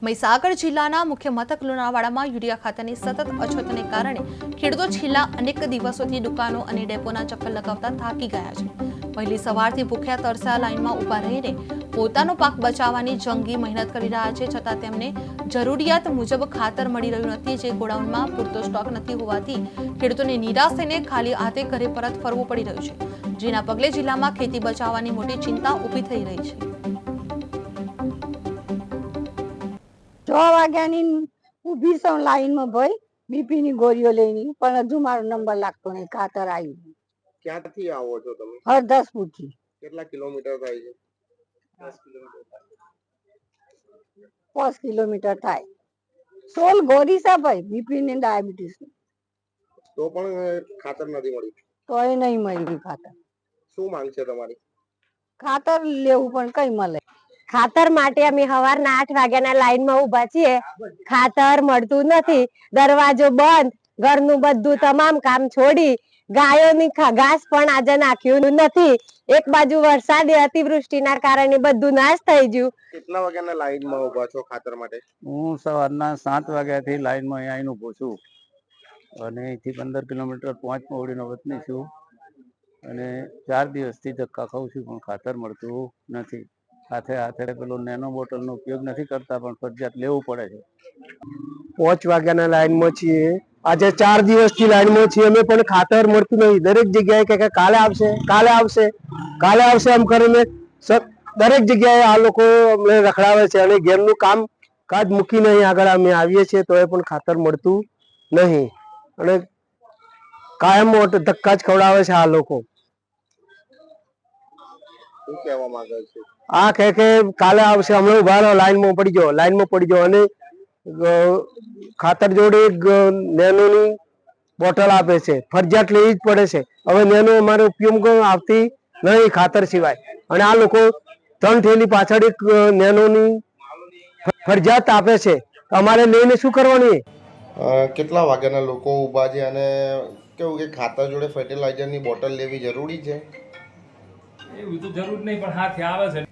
મહીસાગર જિલ્લાના મુખ્ય મથક લુણાવાડામાં યુરિયા ખાતરની સતત અછતને કારણે ખેડૂતો છેલ્લા અનેક દિવસોથી દુકાનો અને ડેપોના ચક્કર લગાવતા થાકી ગયા છે। વહેલી સવારથી ભૂખ્યા તરસ્યા લાઇનમાં ઊભા રહીને પોતાનો પાક બચાવવાની જંગી મહેનત કરી રહ્યા છે, છતાં તેમને જરૂરિયાત મુજબ ખાતર મળી રહ્યું નથી, જે ગોડાઉનમાં પૂરતો સ્ટોક નથી હોવાથી ખેડૂતોને નિરાશ થઈને ખાલી હાથે ઘરે પરત ફરવું પડી રહ્યું છે, જેના પગલે જિલ્લામાં ખેતી બચાવવાની મોટી ચિંતા ઊભી થઈ રહી છે। 6 વાગ્યાની ઊભી છું લાઈનમાં ભાઈ બીપીની ગોળીઓ લઈને, પણ હજુ મારો નંબર લાગતો નહીં। ખાતર આવ્યું। ક્યાંથી આવો છો તમે? હરદાસપુરથી। કેટલા કિલોમીટર થાય છે? 5 કિલોમીટર થાય। 16 ગોળી છે ભાઈ, બીપી ને ડાયાબિટીસ। તો પણ ખાતર નથી મળ્યું? તોય નહીં મળી ખાતર। શું માંગ છે તમારી? ખાતર લેવું પણ કઈ મળે। ખાતર માટે અમે સવારના 8 વાગ્યાના લાઈનમાં ઊભા છીએ। ખાતર મળતું નથી, દરવાજો બંધ, ઘરનું બધું તમામ કામ છોડી ગાયોની ઘાસ પણ આજે નાખ્યું નથી। એક બાજુ વરસાદે અતિવૃષ્ટિના કારણે બધું નાશ થઈ ગયું। કેટલા વાગ્યાના લાઈનમાં ઊભા છો ખાતર માટે? હું સવારના 7 વાગ્યાથી લાઈનમાં અહીંયા આવીને ઊભો છું અને અહીંથી 15 કિલોમીટર પહોંચમાં વતની છું અને 4 દિવસથી ધક્કા ખાઉં છું, પણ ખાતર મળતું નથી। હાથે હાથે પેલો નેનો બોટલનો ઉપયોગ નથી કરતા, પણ ફરજિયાત લેવું પડે છે। 5 વાગ્યાના લાઈનમાં છીએ। આજે 4 દિવસથી લાઈનમાં છીએ અમે, પણ ખાતર મળતું નહીં। દરેક જગ્યાએ કે કાલે આવશે, કાલે આવશે, કાલે આવશે એમ કરીને દરેક જગ્યાએ આ લોકો અમને રખડાવે છે અને ઘેરનું કામ કાજ મૂકીને અહીં આગળ અમે આવીએ છીએ તો એ પણ ખાતર મળતું નહીં અને કાયમ ધક્કા જ ખવડાવે છે આ લોકો। શું કહેવા માંગે છે? આ કે કાલે આવશે, હમણાં ઉભા રહો, લાઈનમાં પડી જાઓ, લાઈનમાં પડી જાઓ અને ખાતર જોડે નેનોની બોટલ આપે છે, ફરજિયાત લેવી જ પડે છે। હવે નેનો અમારે ઉપયોગ આવતી નહીં ખાતર સિવાય, અને આ લોકો 3 થેલી પાછળ એક નેનોની ફરજિયાત આપે છે, અમારે લઈને શું કરવાનું? કેટલા વાગ્યાના લોકો ઊભા છે અને કેવું કે ખાતર જોડે ફર્ટિલાઇઝરની બોટલ લેવી જરૂરી છે? એવું તો જરૂર નહીં, પણ હાથે આવે છે